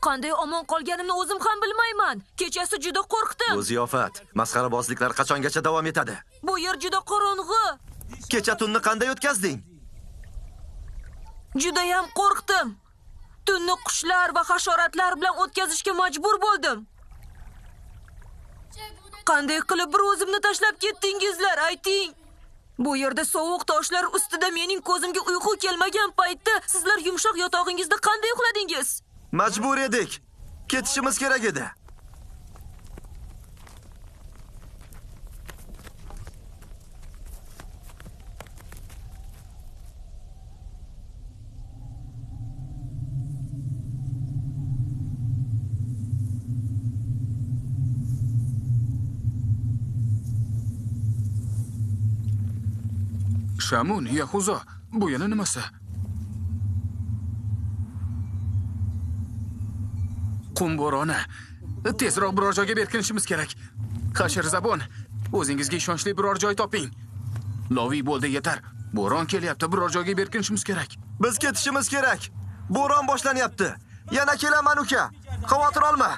Qanday omon qolganimni o'zim ham bilmayman. Kechasi juda qo'rqdim. Bu ziyofat, masxarabozliklar qachongacha davom etadi? Bu yer juda qorong'u. Kecha tunni qanday o'tkazding? Juda ham qo'rqdim. Tunni qushlar va hasharotlar bilan o'tkazishga majbur bo'ldim. Qanday qilib bir o'zimni tashlab ketdingizlar, ayting. Bu yerda sovuq toshlar ustida mening ko'zimga uyqu kelmagan paytda sizlar yumshoq yotog'ingizda qanday uxladingiz? Majbur edik. Ketishimiz kerak edi. Shamun, Yahuzo, bu yana nimasi? Qum bo'roni. Tezroq biror joyga berkinishimiz kerak. Hashir zabon, o'zingizga ishonchli biror joy toping. Loviy bo'ldi, yetar. Bo'ron kelyapti, biror joyga berkinishimiz kerak. Biz ketishimiz kerak. Bo'ron boshlanyapti. Yana kelaman uka. Xavotir olma.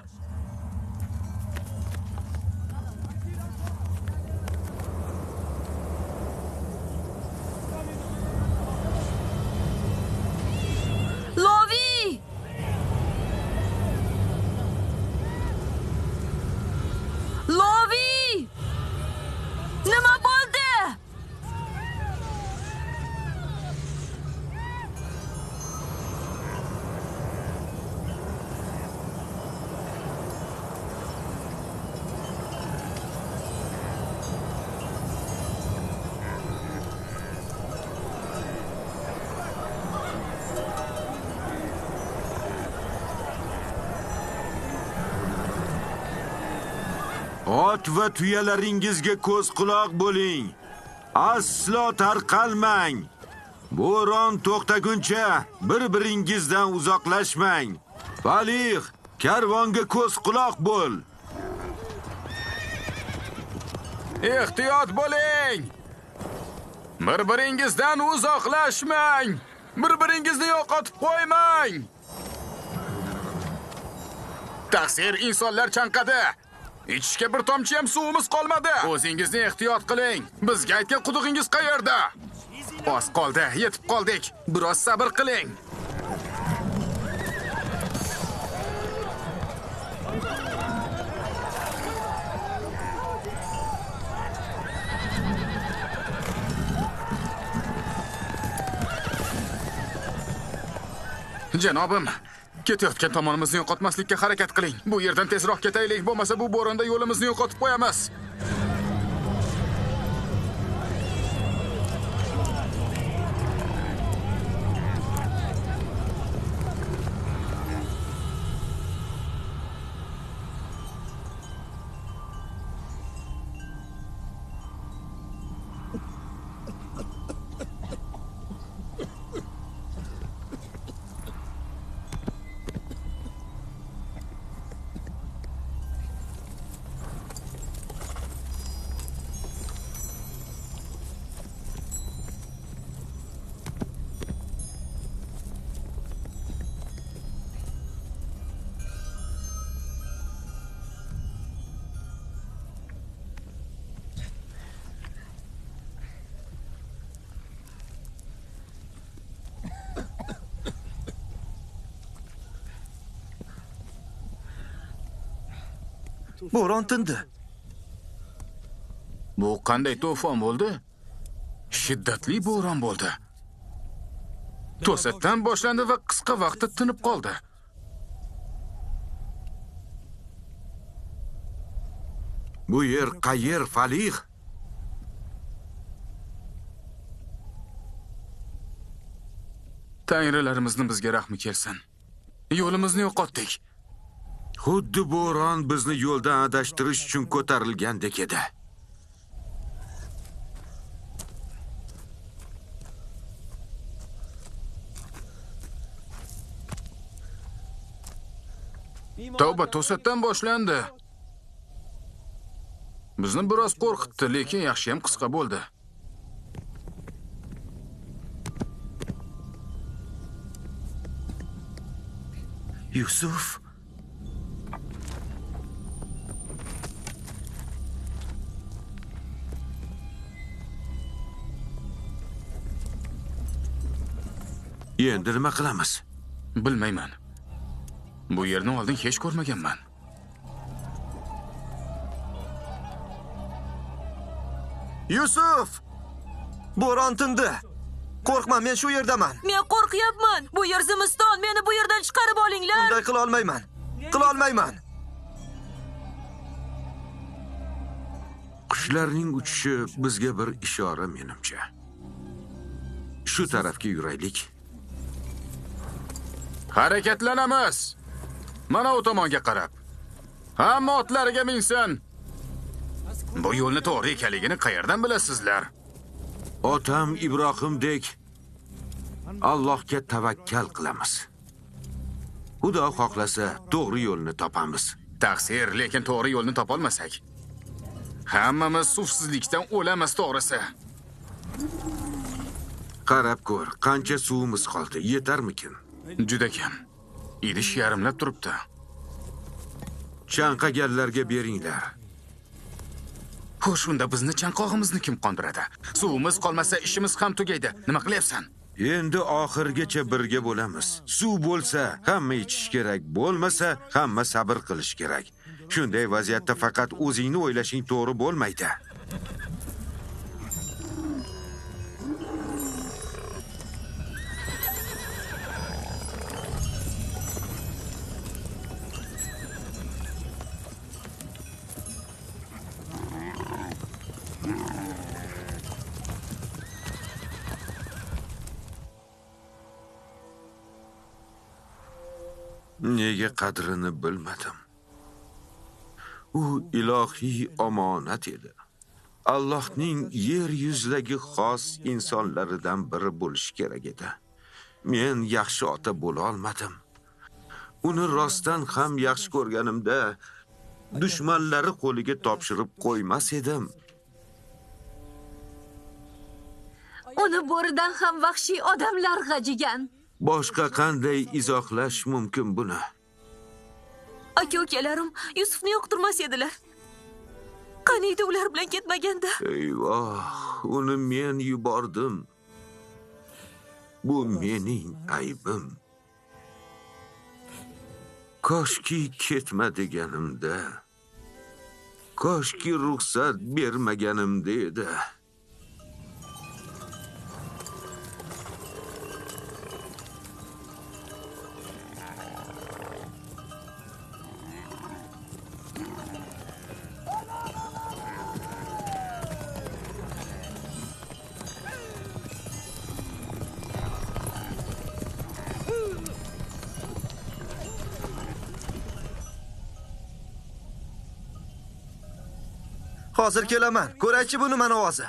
Loviy! Loviy! Nima bo'ldi? Ot va tuyalaringizga ko'z quloq bo'ling. Aslo tarqalmang. Bo'ron to'xtaguncha bir-biringizdan uzoqlashmang. Falih, karvonga ko'z quloq bo'l. Ehtiyot bo'ling. Bir-biringizdan uzoqlashmang. Bir-biringizni yo'qotib qo'ymang. Taqsir insonlar chanqadi. Ichishga bir tomchi ham suvimiz qolmadi. O'zingizni ehtiyot qiling. Bizga aytgan qudug'ingiz qayerda? Oz qoldi, yetib qoldik. Biroz sabr qiling. Janobim, ketayotgan tomonimizni yo'qotmaslikka harakat qiling. Bu yerdan tezroq ketaylik, bo'lmasa bu bo'ronda yo'limizni yo'qotib qo'yamiz. Bo'ron tindi. Bu qanday to'fon bo'ldi? Shiddatli bo'ron bo'ldi. To'satdan boshlandi va qisqa vaqtda tinib qoldi. Bu yer qayer, Falih? Tangrilarimizni bizga rahmi kelsin. Yo'limizni yo'qotdik. Xuddi bo'ron bizni yo'ldan adashtirish uchun ko'tarilgandek edi. Tavba to'satdan boshlandi. Bizni biroz qo'rqitdi, lekin yaxshi ham qisqa bo'ldi. Yusuf, Endi nima qilamiz? Bilmayman. Bu yerni oldin hech ko'rmaganman. Yusuf! Bo'ron tindi. Qo'rqma, men shu yerdaman. Men qo'rqyapman. Bu yer zimiston. Meni bu yerdan chiqarib olinglar. Bunday qila olmayman. Qila olmayman. Qushlarning uchishi bizga bir ishora menimcha. Shu tarafga yuraylik. Harakatlanamiz. Mana u tomonga qarab. Hamma otlariga minsin. Bu yo'lni to'g'ri ekanligini qayerdan bilasizlar? Otam Ibrohimdek Allohga tavakkal qilamiz. Xudo xohlasa, to'g'ri yo'lni topamiz. Taqsir, lekin to'g'ri yo'lni topolmasak, hammamiz suvsizlikdan o'lamiz to'g'risi. Qarab ko'r, qancha suvimiz qoldi, yetarmikin? Juda kam. Idish yarimlab turibdi. Chanqaganlarga beringlar. Xo'sh, unda bizni chanqog'imizni kim qondiradi? Suvimiz qolmasa ishimiz ham tugaydi. Nima qilyapsan? Endi oxirgacha birga bo'lamiz. Suv bo'lsa, hamma ichish kerak, bo'lmasa, hamma sabr qilish kerak. Shunday vaziyatda faqat o'zingni o'ylashing to'g'ri bo'lmaydi. Nega qadrini bilmadim? U ilohiy omonat edi. Allohning yer yuzidagi xos insonlaridan biri bo'lish kerak edi. Men yaxshi ota bo'la olmadim. Uni rostdan ham yaxshi ko'rganimda dushmanlari qo'liga topshirib qo'ymas edim. Uni bo'ridan ham vahshiy odamlar g'ajigan. Boshqa qanday izohlash mumkin buni? Aka-ukalarim Yusufni yoqtirmas edilar. Qaniydi ular bilan ketmaganda? Eyvoh, uni men yubordim. Bu mening aybim. Koshki ketma deganimda. Koshki ruxsat bermaganimda edi. Hozir kelaman. Ko'raychi buni mana ovozi.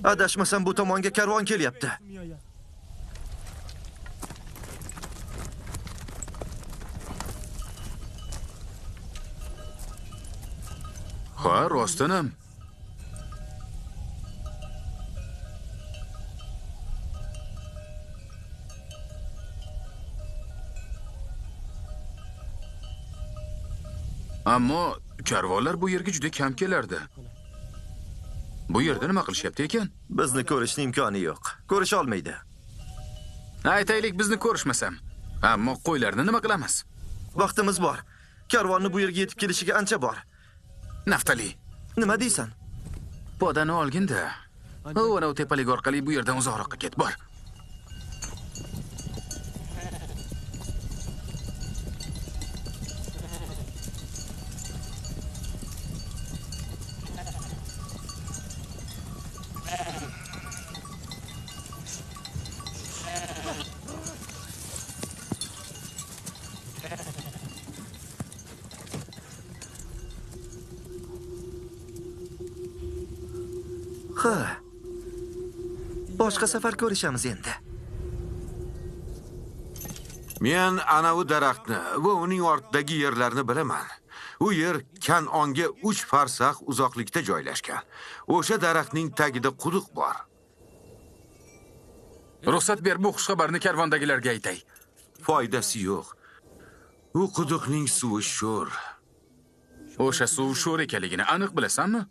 Adashmasam bu tomonga karvon kelyapti. Ha, rostdanam. Ammo karvonlar bu yerga juda kam kelardi. Bu yerda nima qilishyapti ekan? Bizni ko'rishning imkoni yo'q. Ko'risha olmaydi. Aytaylik bizni ko'rishmasam. Ammo qo'ylarni nima qilamiz? Vaqtimiz bor. Karvonni bu yerga yetib kelishiga ancha bor. Naftali, Nima deysan? podani olginda. Ana u tepalik orqali bu yerdan uzoqroqqa ket, bor. Boshqa safar ko'rishamiz endi. Men ana u daraxtni va uning ortidagi yerlarni bilaman. U yer Kanonga 3 farsax uzoqlikda joylashgan. O'sha daraxtning tagida quduq bor. Ruxsat ber, bu xushxabarni karvondagilarga aytay. Foydasi yo'q. U quduqning suvi sho'r. O'sha suv sho'r ekanligini aniq bilasanmi?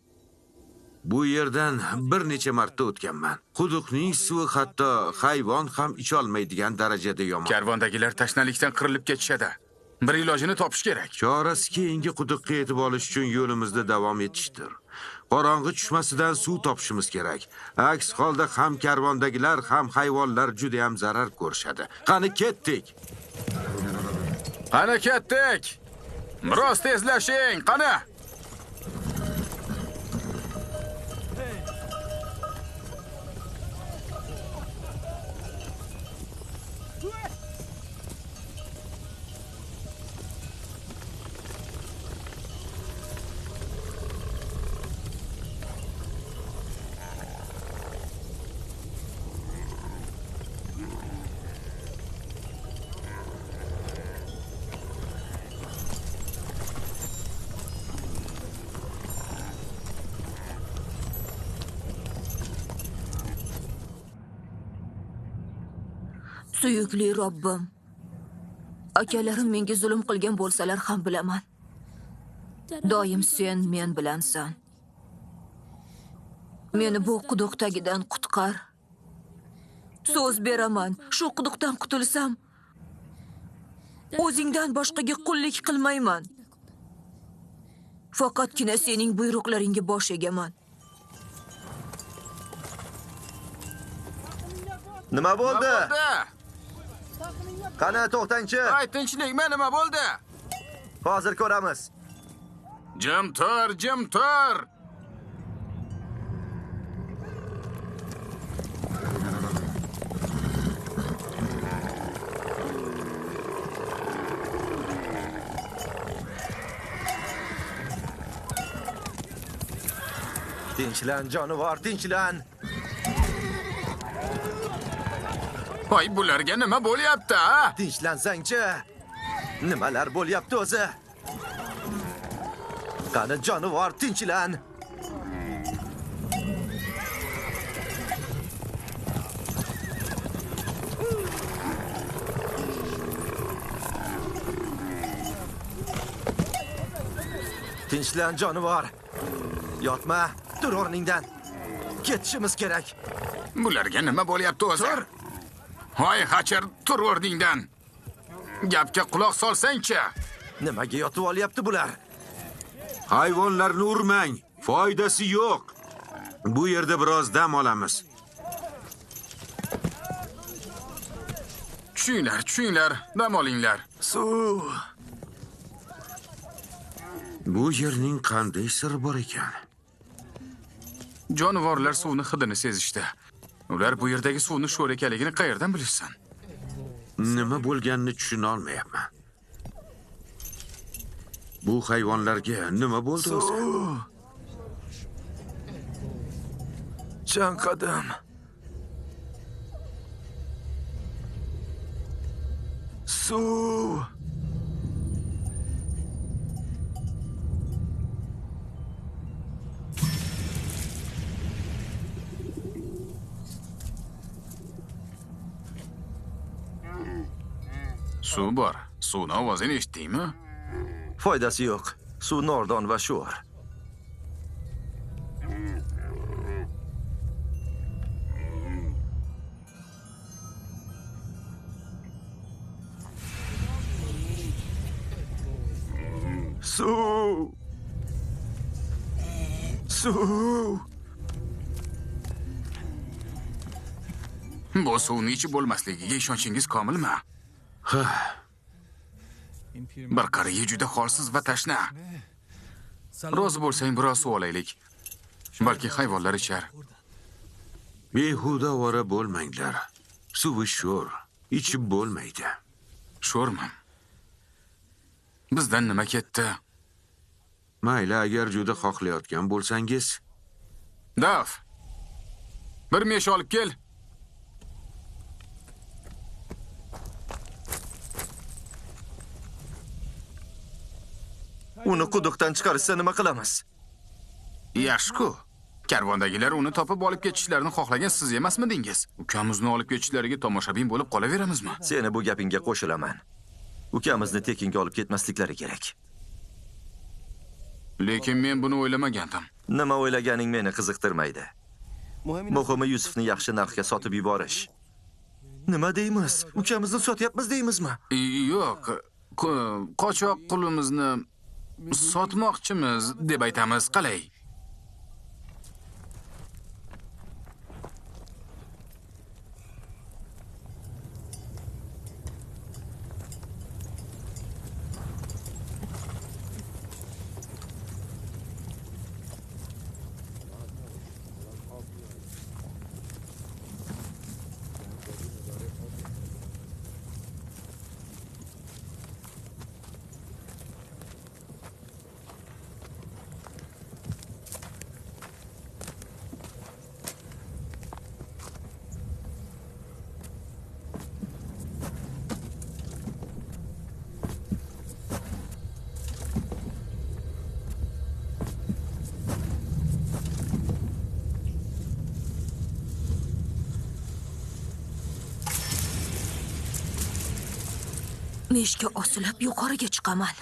Bu yerdan bir necha marta o'tganman. Quduqning suvi hatto hayvon ham icha olmaydigan darajada yomon. Karvondagilar tashnalikdan qirilib ketishadi. Bir ilojini topish kerak. Chorasi keyingi quduqqa yetib olish uchun yo'limizda davom etishdir. Qorong'i tushmasidan suv topishimiz kerak. Aks holda ham karvondagilar ham hayvonlar juda ham zarar ko'rishadi. Qani ketdik. Qani ketdik. Biroz tezlashing, qani. Suyukli Robbim, akalarim menga zulm qilgan bo'lsalar ham bilaman. Doim sen men bilansan. Meni bu quduq tagidan qutqar. So'z beraman, shu quduqdan qutulsam, o'zingdan boshqaga qullik qilmayman. Faqatgina sening buyruqlaringga bosh egaman. Nima bo'ldi? Qani to'xtangchi. Ay, tinchlikmi, nima bo'ldi? Hozir ko'ramiz. Jim tur, jim tur. Tinchlan jonivor, tinchlan. Voy, bularga nima bo'lyapti, ha? Tinchlansanchi. Nimalar bo'lyapti o'zi? Qani jonivor, tinchlan. Tinchlan jonivor. Yotma, tur o'rningdan. Ketishimiz kerak. Bularga nima bo'lyapti o'zi? Tur. Hoy, hachir, tur o'rningdan. Gapga quloq solsang-chi. Nimaga yotib olyapti bular? Hayvonlarni urmang. Foydasi yo'q. Bu yerda biroz dam olamiz. Tushinglar, dam olinglar. Suv. Bu yerning qanday siri bor ekan? Jonivorlar suvni hidini sezishdi. Ular bu yerdagi suvni sho'r ekanligini qayerdan bilishsan? Nima bo'lganini tushuna olmayapman. Bu hayvonlarga nima bo'ldi o'zi? Chanqadim. Suv. Suv bor. Suvning ovozini eshitdingmi? Foydasi yo'q. Suv nordon va sho'r. Suv. Suv. Bu suvni ichib bo'lmasligiga ishonchingiz komilmi? Bir qariya juda holsiz va tashna. Rozi bo'lsang biroz suv olaylik. Balki hayvonlar ichar. Behuda ovora bo'lmanglar. Suvi sho'r, ichib bo'lmaydi. Sho'rmi? Bizdan nima ketdi? Mayli, agar juda xohlayotgan bo'lsangiz. Daf. Bir mesh olib kel. Uni quduqdan chiqarishsa nima qilamiz? Yaxshi-ku. Karvondagilar uni topib olib ketishlarini xohlagan siz emasmidingiz? Ukamizni olib ketishlariga tomoshabin bo'lib qolaveramizmi? Seni bu gapingga qo'shilaman. Ukamizni tekinga olib ketmasliklari kerak. Lekin men buni o'ylamagandim. Nima o'ylaganing meni qiziqtirmaydi. Muhimi Yusufni yaxshi narxga sotib yuborish. Nima deymiz? Ukamizni sotyapmiz deymizmi? Yo'q, qochoq qulimizni sotmoqchimiz deb aytamiz, qalay? Meshga osilib yuqoriga chiqaman.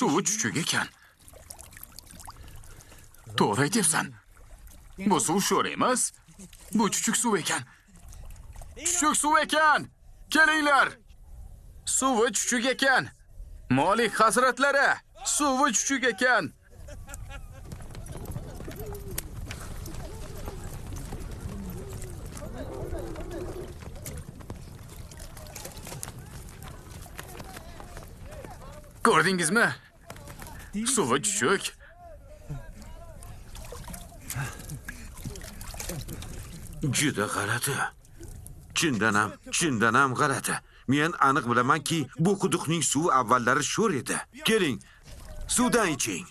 Suvi chuchuk ekan. To'g'ri aytyapsan. Bu suv sho'r emas. Bu chuchuk suv ekan. Chuchuk suv ekan. Kelinglar. Suvi chuchuk ekan. Molik hazratlari, suvi chuchuk ekan. Ko'rdingizmi? Suvi chuchuk. Juda g'alati. Chindan ham g'alati. Men aniq bilamanki, bu quduqning suvi avvallari sho'r edi. Keling, suvdan iching.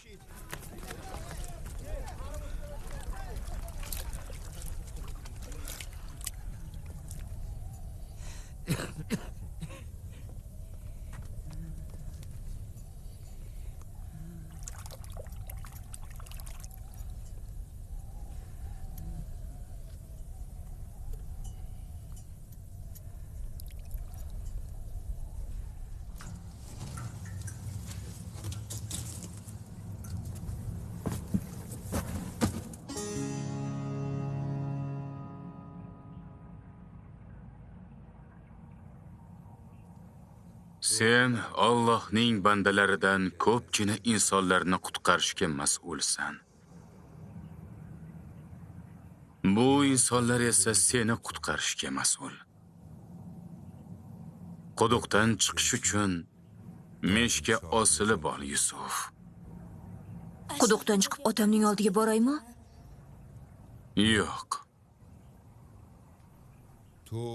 Sen Allohning bandalaridan ko'pgina insonlarni qutqarishga mas'ulsan. Bu insonlar esa seni qutqarishga mas'ul. Quduqdan chiqish uchun meshga osilib ol, Yusuf. Quduqdan chiqib otamning oldiga boraymi? Yo'q.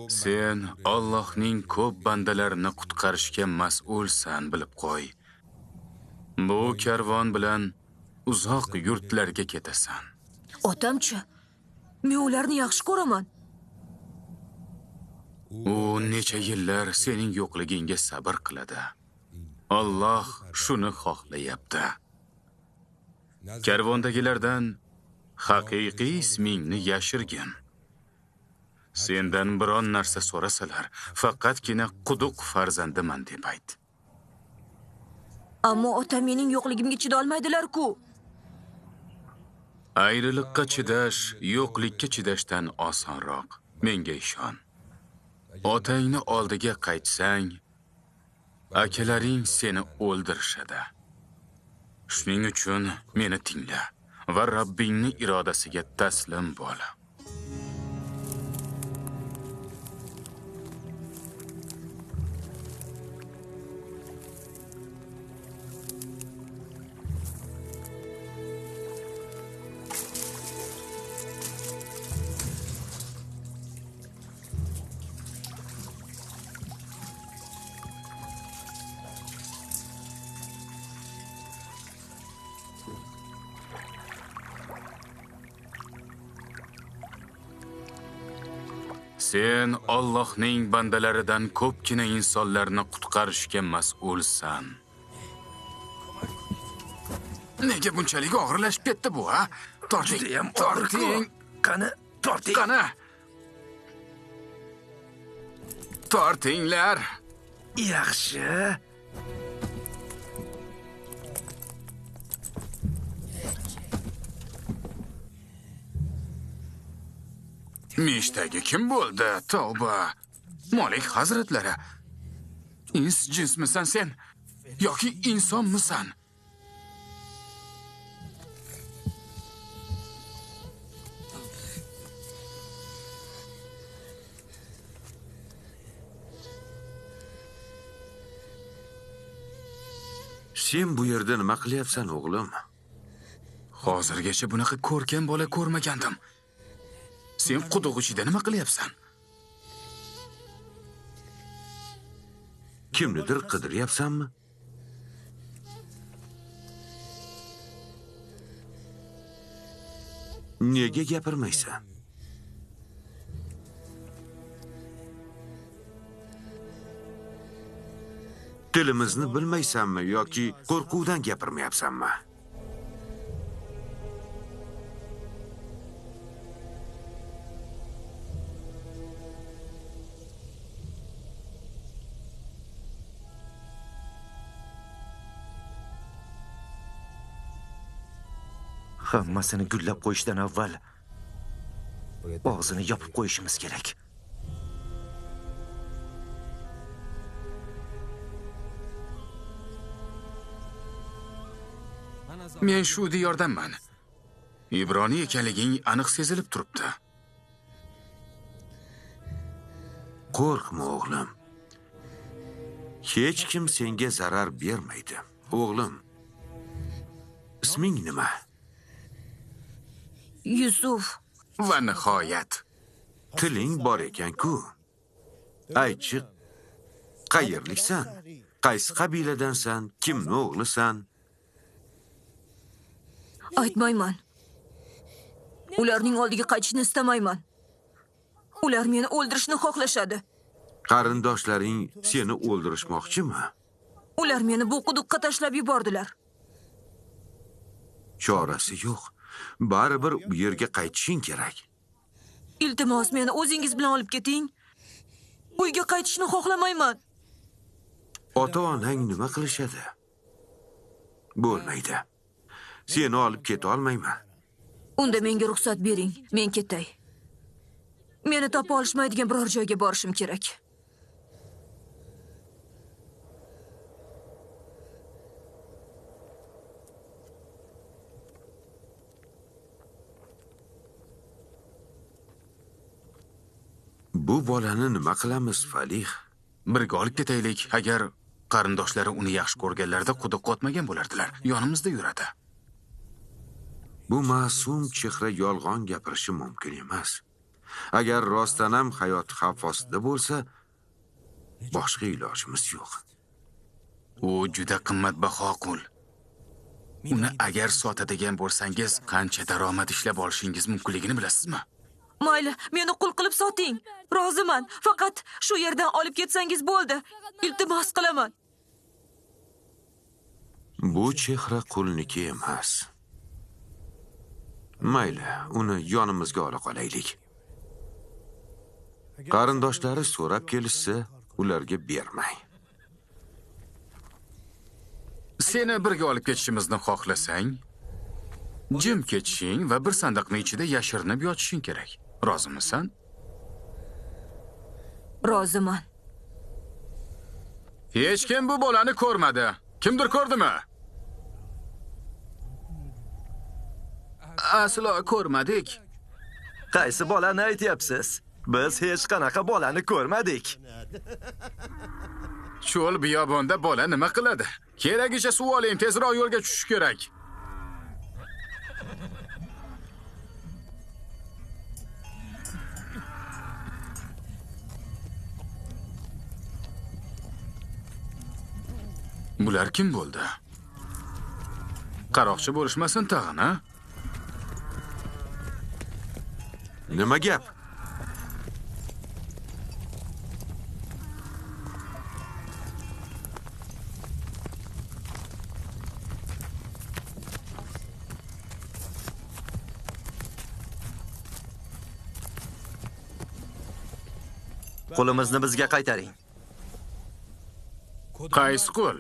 Sen Allohning ko'p bandalarini qutqarishga mas'ulsan, bilib qo'y. Bu karvon bilan uzoq yurtlarga ketasan. Otamchi, men ularni yaxshi ko'raman. U necha yillar sening yo'qligingga sabr qiladi. Alloh shuni xohlayapti. Karvondagilardan haqiqiy ismingni yashirgin. Sendan biron narsa so'rasalar, faqatgina quduq farzandiman deb ayt. Ammo otam mening yo'qligimga chidolmaydilar-ku. Ayriliqqa chidash yo'qlikka chidashdan osonroq. Menga ishon. Otangni oldiga qaytsang, akalaring seni o'ldirishadi. Shuning uchun meni tingla va Rabbingning irodasiga taslim bo'l. Sen Allohning bandalaridan ko'pgina insonlarni qutqarishga mas'ulsan. Nega bunchalik og'irlashib ketdi bu, ha? Torting. Qani, torting. Qani. Tortinglar. Yaxshi. Mishdagi kim bo'ldi? Tavba. Malik hazratlari. Ins jinsmisan sen yoki insonmisan? Sen bu yerda nima qilyapsan, o'g'lim? Hozirgacha bunaqa ko'rkam bola ko'rmagandim. Sen quduq ichida nima qilyapsan? Kimnidir qidiryapsanmi? Nega gapirmaysan? Tilimizni bilmaysanmi yoki qo'rquvdan gapirmayapsanmi? Hammasini gullab qo'yishdan avval og'zini yopib qo'yishimiz kerak. Men shu diyordanman. Ibroniy ekanliging aniq sezilib turibdi. Qo'rqma, o'g'lim. Hech kim senga zarar bermaydi. O'g'lim, isming nima? Yusuf. Va nihoyat. Tiling bor ekan-ku. Aychi, qayerliksan? Qaysi qabiladansan? Kimning o'g'lisan? Aytmayman. Ularning oldiga qaytishni istamayman. Ular meni o'ldirishni xohlashadi. Qarindoshlaring seni o'ldirishmoqchimi? Ular meni bu quduqqa tashlab yubordilar. Chorasi yo'q. Baribir u yerga qaytishing kerak. Iltimos, meni o'zingiz bilan olib keting. Uyga qaytishni xohlamayman. Ota-onang nima qilishadi? Bo'lmaydi. Seni olib keta olmayman. Unda menga ruxsat bering, men ketay. Meni topa olishmaydigan biror joyga borishim kerak. Bu bolani nima qilamiz, Falih? Birga olib ketaylik. Agar qarindoshlari uni yaxshi ko'rganlarida quduqqa otmagan bo'lardilar. Yonimizda yuradi. Bu ma'sum chehra yolg'on gapirishi mumkin emas. Agar rostdan ham hayot xavf ostida bo'lsa, boshqa ilojimiz yo'q. U juda qimmatbaho qul. Uni agar sotadigan bo'lsangiz, qancha daromad ishlab olishingiz mumkinligini bilasizmi? Mayli, meni qul qilib soting. Roziman. Faqat shu yerdan olib ketsangiz bo'ldi. Iltimos qilaman. Bu chehra qulniki emas. Mayli, uni yonimizga ola qolaylik. Qarindoshlari so'rab kelishsa, ularga bermang. Seni birga olib ketishimizni xohlasang, jim ketishing va bir sandiqning ichida yashirinib yotishing kerak. Rozimisan? Roziman. Hech kim bu bolani ko'rmadi. Kimdir ko'rdimi? Aslo ko'rmadik. Qaysi bolani aytyapsiz? Biz hech qanaqa bolani ko'rmadik. Cho'l biyobonda bola nima qiladi? Keragicha suv oling, tezroq yo'lga tushish kerak. Bular kim bo'ldi? Qaroqchi bo'lishmasin tag'in, ha? Nima gap? Qo'limizni bizga qaytaring. Qaysi qul?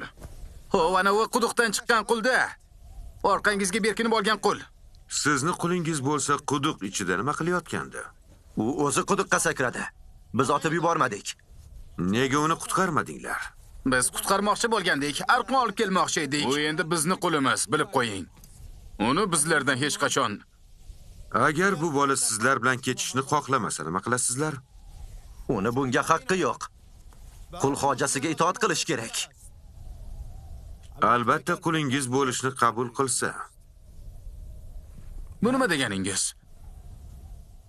Ho, ana u quduqdan chiqqan qulda. Orqangizga berkinib olgan qul. Sizni qulingiz bo'lsa, quduq ichida nima qilayotgandi? U o'zi quduqqa sakradi. Biz otib yubormadik. Nega uni qutqarmadinglar? Biz qutqarmoqchi bo'lgandik, arqon olib kelmoqchi edik. Bu endi bizni qulimiz, bilib qo'ying. Uni bizlardan hech qachon. Agar bu bola sizlar bilan ketishni xohlamasa, nima qilasizlar? Uni bunga haqqi yo'q. Qul hojasiga itoat qilish kerak. Albatta qulingiz bo'lishni qabul qilsa. Bu nima deganingiz?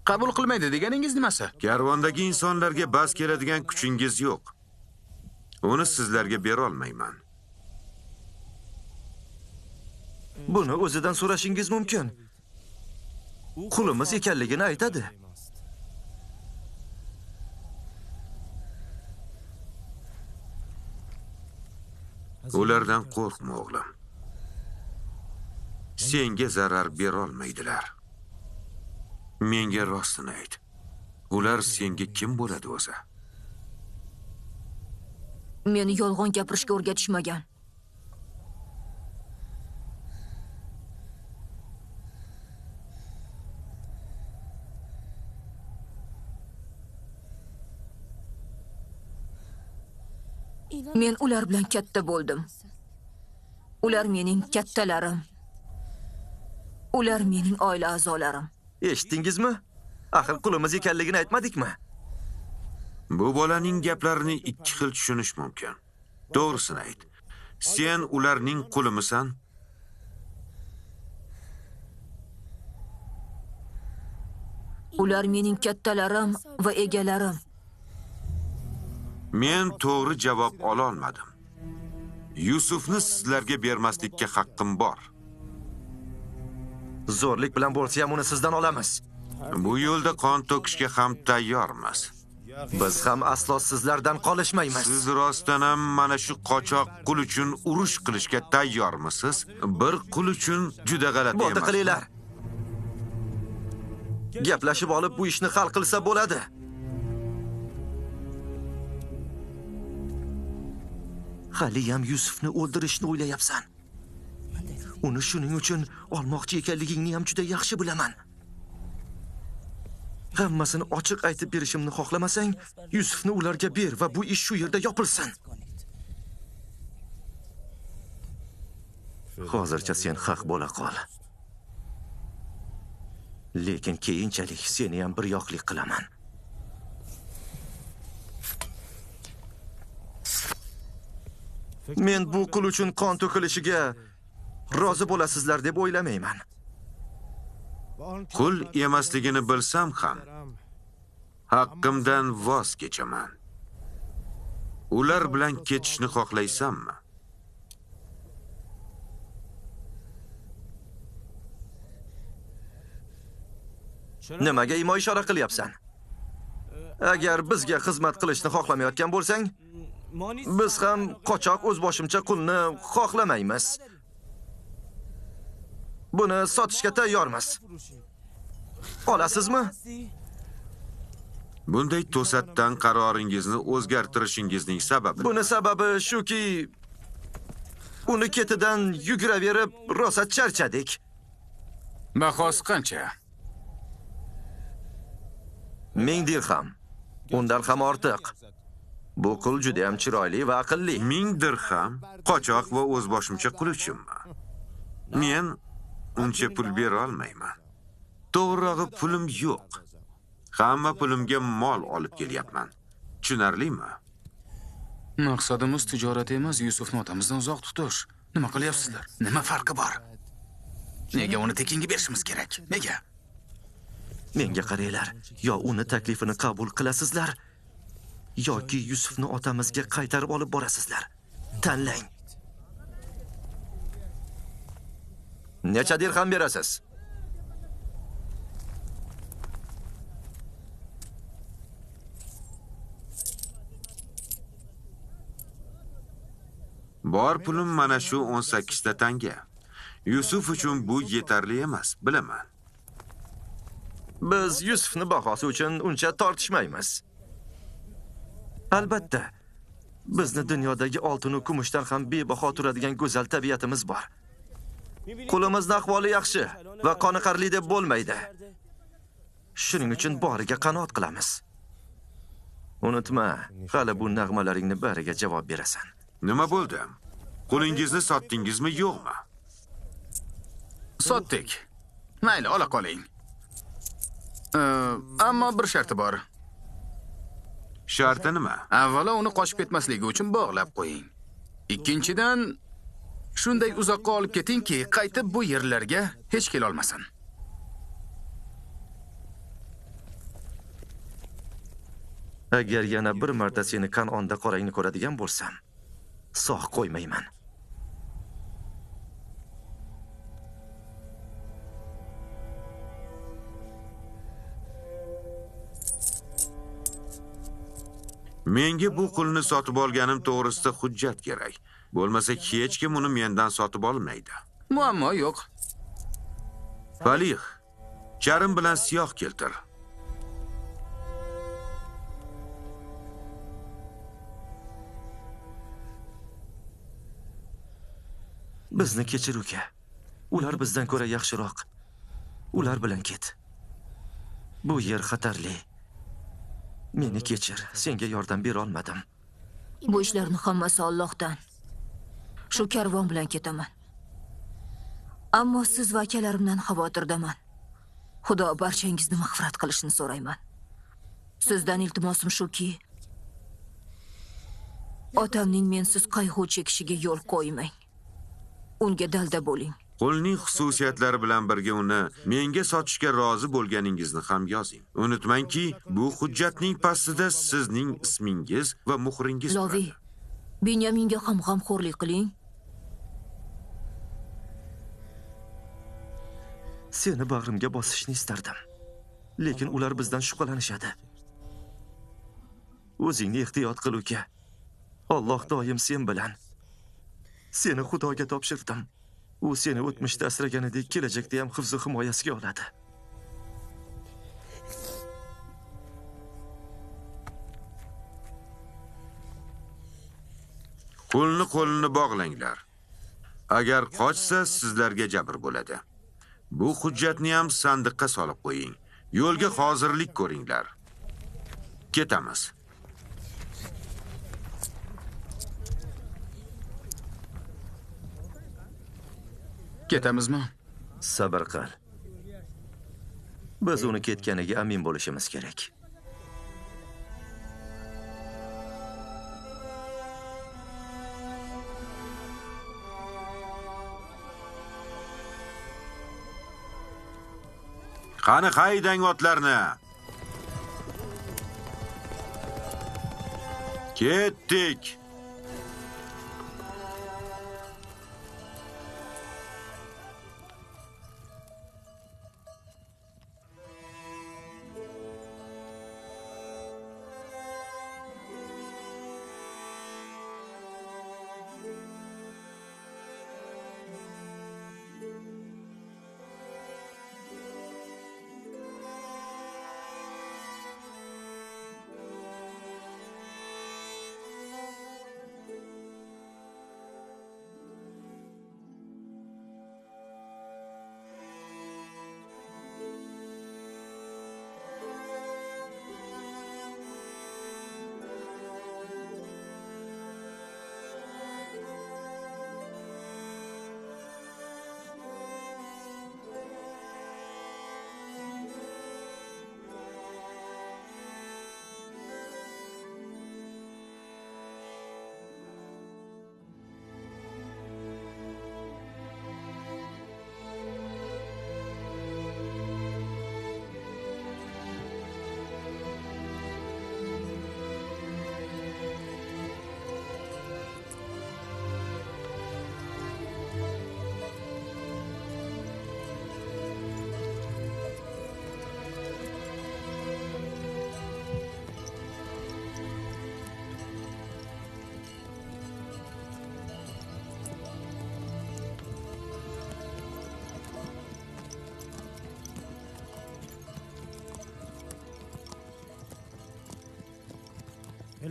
Qabul qilmaydi deganingiz nimasi? Karvondagi insonlarga bas keladigan kuchingiz yo'q. Uni sizlarga bera olmayman. Buni o'zidan so'rashingiz mumkin. Qulimiz ekanligini aytadi. Ulardan qo'rqma o'g'lim. Senga zarar bera olmaydilar. Menga rostini ayt. Ular senga kim bo'ladi o'zi? Meni yolg'on gapirishga o'rgatishmagan. Men ular bilan katta bo'ldim. Ular mening kattalarim. Ular mening oila a'zolarim. Eshitdingizmi? Axir qulimiz ekanligini aytmadikmi? Bu bolaning gaplarini ikki xil tushunish mumkin. To'g'risini ayt. Sen ularning qulimisan? Ular mening kattalarim va egalarim. Men to'g'ri javob ola olmadim. Yusufni sizlarga bermaslikka haqqim bor. Zo'rlik bilan bo'lsa ham uni sizdan olamiz. Bu yo'lda qon to'kishga ham tayyormiz. Biz ham aslo sizlardan qolishmaymiz. Siz rostdan ham mana shu qochoq qul uchun urush qilishga tayyormisiz? Bir qul uchun juda g'alati emas. Bo'ldi qilinglar. Gaplashib olib bu ishni hal qilsa bo'ladi. Hali ham Yusufni o'ldirishni o'ylayapsan. Uni shuning uchun olmoqchi ekanligingni ham juda yaxshi bilaman. Hammasini ochiq aytib berishimni xohlamasang, Yusufni ularga ber va bu ish shu yerda yopilsin. Hozircha sen haq bo'la qol. Lekin keyinchalik seni ham bir yoqlik qilaman. Men bu qul uchun qon to'kilishiga rozi bo'lasizlar deb o'ylamayman. Qul emasligini bilsam ham haqqimdan voz kechaman. Ular bilan ketishni xohlaysanmi? Nimaga imo ishora qilyapsan? Agar bizga xizmat qilishni xohlamayotgan bo'lsang, biz ham qochoq o'zboshimcha qulni xohlamaymiz. Buni sotishga tayyormiz. Olasizmi? Bunday to'satdan qaroringizni o'zgartirishingizning sababi Buni sababi shuki, uni ketidan yuguraverib rosa charchadik. Bahosi qancha? 1000 dirham. Undan ham ortiq. Bu qul juda ham chiroyli va aqlli. 1000 dirham qochoq va o'zboshimcha qul uchunmi? Men uncha pul bera olmayman. To'g'rirog'i pulim yo'q. Hamma pulimga mol olib kelyapman. Tushunarlimi? Maqsadimiz tijorat emas, Yusufni otamizdan uzoq tutish. Nima qilyapsizlar? Nima farqi bor? Nega uni tekinga berishimiz kerak? Nega? Menga qaranglar, yo uni taklifini qabul qilasizlar, yoki Yusufni otamizga qaytarib olib borasizlar. Tanlang. Necha dirham berasiz? Bor pulim mana shu 18 ta tanga. Yusuf uchun bu yetarli emas, bilaman. Biz Yusufni bahosi uchun uncha tortishmaymiz. Albatta, bizni dunyodagi oltin va kumushdan ham bebaho turadigan go'zal tabiatimiz bor. Qo'limizning ahvoli yaxshi va qoniqarli deb bo'lmaydi. Shuning uchun boriga qanoat qilamiz. Unutma, hali bu nag'malaringni bariga javob berasan. Nima bo'ldi? Qo'lingizni sotdingizmi, yo'qmi? Sotdik. Mayli, ola qoling. Ammo bir sharti bor. Sharti nima? Avvalo uni qochib ketmasligi uchun bog'lab qo'ying. Ikkinchidan, shunday uzoqqa olib ketingki, qaytib bu yerlarga hech kela olmasin. Agar yana bir marta seni Kanonda qorangni ko'radigan bo'lsam, sog' qo'ymayman. Menga bu qulni sotib olganim to'g'risida hujjat kerak. Bo'lmasa hech kim uni mendan sotib olmaydi. Muammo yo'q. Falih, charim bilan siyoh keltir. Bizni kechir uka. Ular bizdan ko'ra yaxshiroq. Ular bilan ket. Bu yer xatarli. Meni kechir, senga yordam bera olmadim. Bu ishlarni hammasi Allohdan. Shu karvon bilan ketaman. Ammo siz va akalarimdan xavotirdaman. Xudo barchangizni mag'firat qilishini so'rayman. Sizdan iltimosim shuki, otamning mensiz qayg'u chekishiga yo'l qo'ymang. Unga dalda bo'ling. Qulning xususiyatlari bilan birga uni menga sotishga rozi bo'lganingizni ham yozing. Unutmangki, bu hujjatning pastida sizning ismingiz va muhringiz Lovi, turadi. Benyaminga ham g'amxo'rlik qiling. Seni bag'rimga bosishni istardim. Lekin ular bizdan shubhalanishadi. O'zingni ehtiyot qil uka. Alloh doim sen bilan. Seni Xudoga topshirdim. U seni o'tmishda asraganidek kelajakda ham hifz va himoyasiga oladi. Qo'lni bog'langlar. Agar qochsa sizlarga jabr bo'ladi. Bu hujjatni ham sandiqqa solib qo'ying. Yo'lga hozirlik ko'ringlar. Ketamiz. Ketamizmi? Sabr qil. Biz uni ketganiga amin bo'lishimiz kerak. Qani haydang otlarni. Ketdik.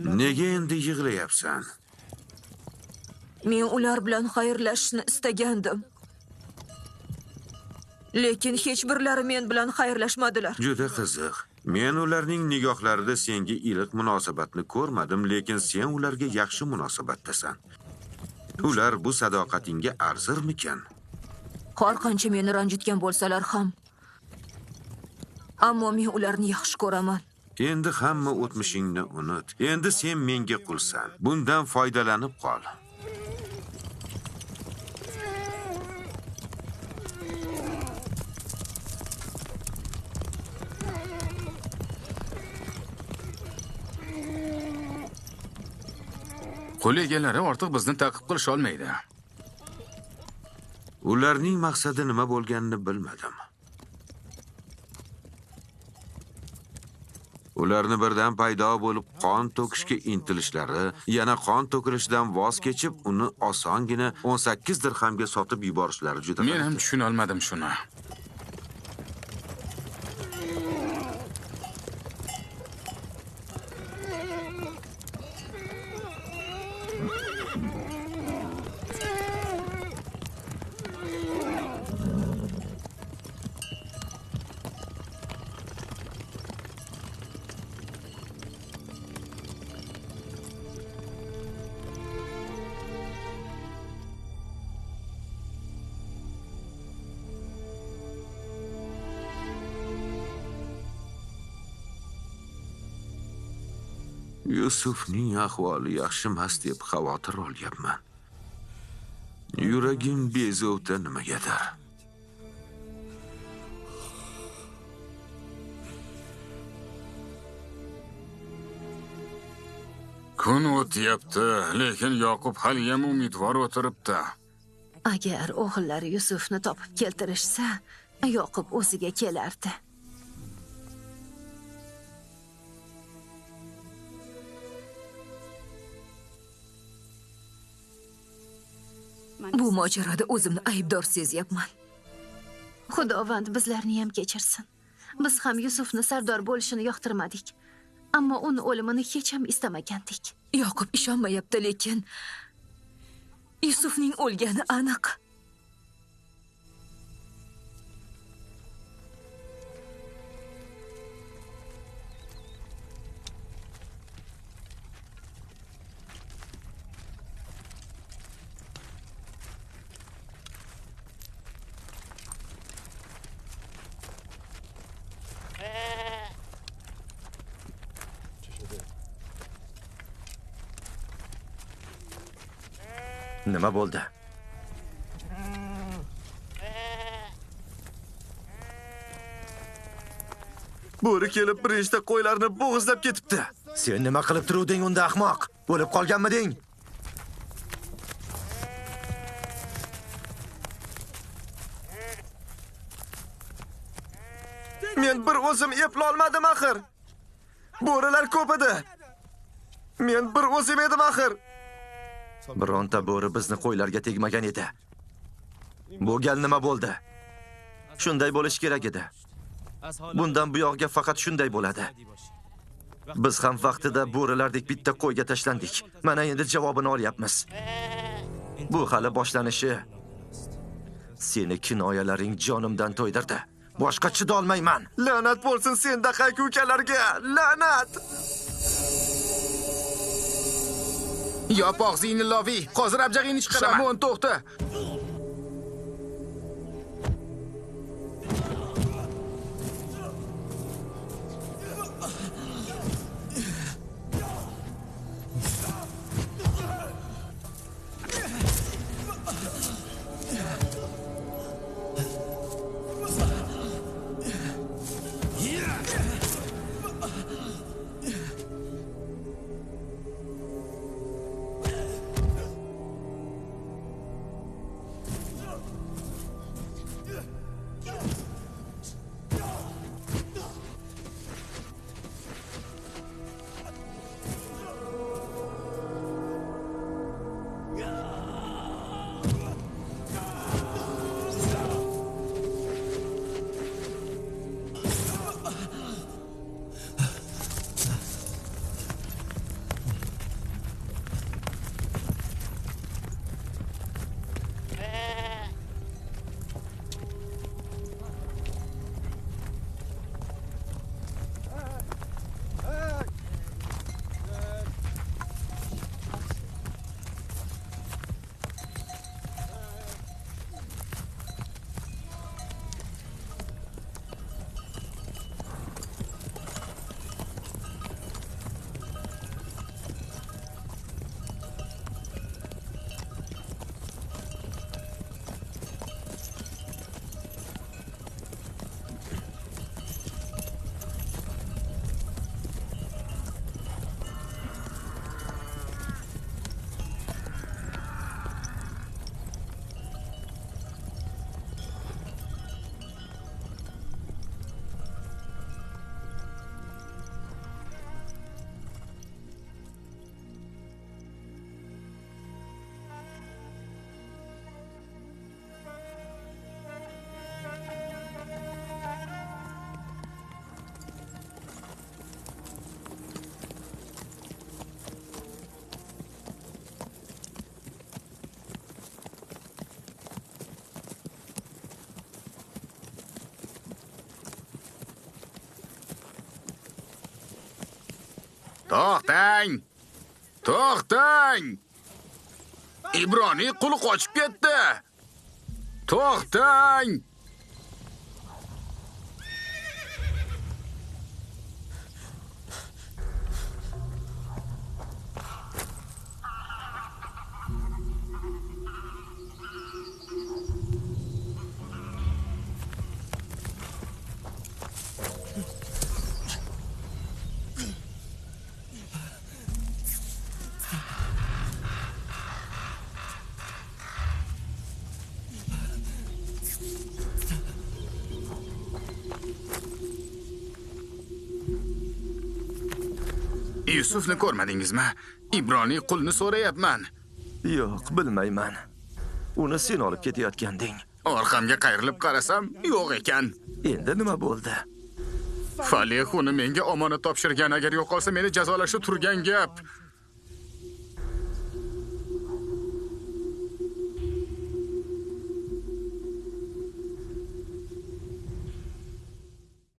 Nega endi yig'layapsan? Men ular bilan xayrlashishni istagandim. Lekin hech birlari men bilan xayrlashmadilar. Juda qiziq. Men ularning nigohlarida senga iliq munosabatni ko'rmadim, lekin sen ularga yaxshi munosabatdasan. Ular bu sadoqatingga arzirmikan? Har qancha meni ranjitgan bo'lsalar ham, ammo men ularni yaxshi ko'raman. Endi hamma o'tmishingni unut. Endi sen menga qulsan. Bundan foydalanib qol. Qul egalari ortiq bizni ta'qib qilish olmaydi. Ularning maqsadi nima bo'lganini bilmadim. Ularni birdan paydo bo'lib qon to'kishga intilishlari, yana qon to'kilishidan voz kechib, uni osongina 18 dirhamga sotib yuborishlari juda Men ham tushuna olmadim shuni. Yusufning ahvoli yaxshimas deb xavotir olyapman. Yuragim bezovta nimagadir. Kun o'tyapti, lekin Yoqub haliyam umidvor o'tiribdi. Agar o'g'illari Yusufni topib keltirishsa, Yoqub o'ziga kelardi. Bu mojaroda o'zimni aybdor sezyapman. Xudovand bizlarni ham kechirsin. Biz ham Yusufni sardor bo'lishini yoqtirmadik. Ammo uni o'limini hech ham istamagandik. Yoqub ishonmayapti, lekin Yusufning o'lgani aniq. Nima bo'ldi? Bo'ri kelib birinchita qo'ylarni bo'g'izlab ketibdi. Sen nima qilib turuvding unda, ahmoq? O'lib qolganmiding? Men bir o'zim eplay olmadim axir. Bo'rilar ko'p edi. Men bir o'zim edim axir. Bironta bo'ri bizni qo'ylarga tegmagan edi. Bu gal nima bo'ldi? Shunday bo'lish kerak edi. Bundan bu yoqga faqat shunday bo'ladi. Biz ham vaqtida bo'rilardek bitta qo'yga tashlandik. Mana endi javobini olyapmiz. Bu hali boshlanishi. Seni kinoyalaring jonimdan to'ydirdi. Boshqa chida olmayman. La'nat bo'lsin sendaqa ukalarga. La'nat. Yop og'zingni loviy. Hozir abjag'ingni chiqaraman. Shamon to'xta. To'xtang! To'xtang! Ibroniy quli qochib ketdi. To'xtang! Yusufni ko'rmadingizmi? Ibroniy qulni so'rayapman. Yo'q, bilmayman. Uni sen olib ketayotganding. Orqamga qayrilib qarasam, yo'q ekan. Endi nima bo'ldi? Falih uni menga omonat topshirgan. Agar yo'qolsa meni jazolashi turgan gap.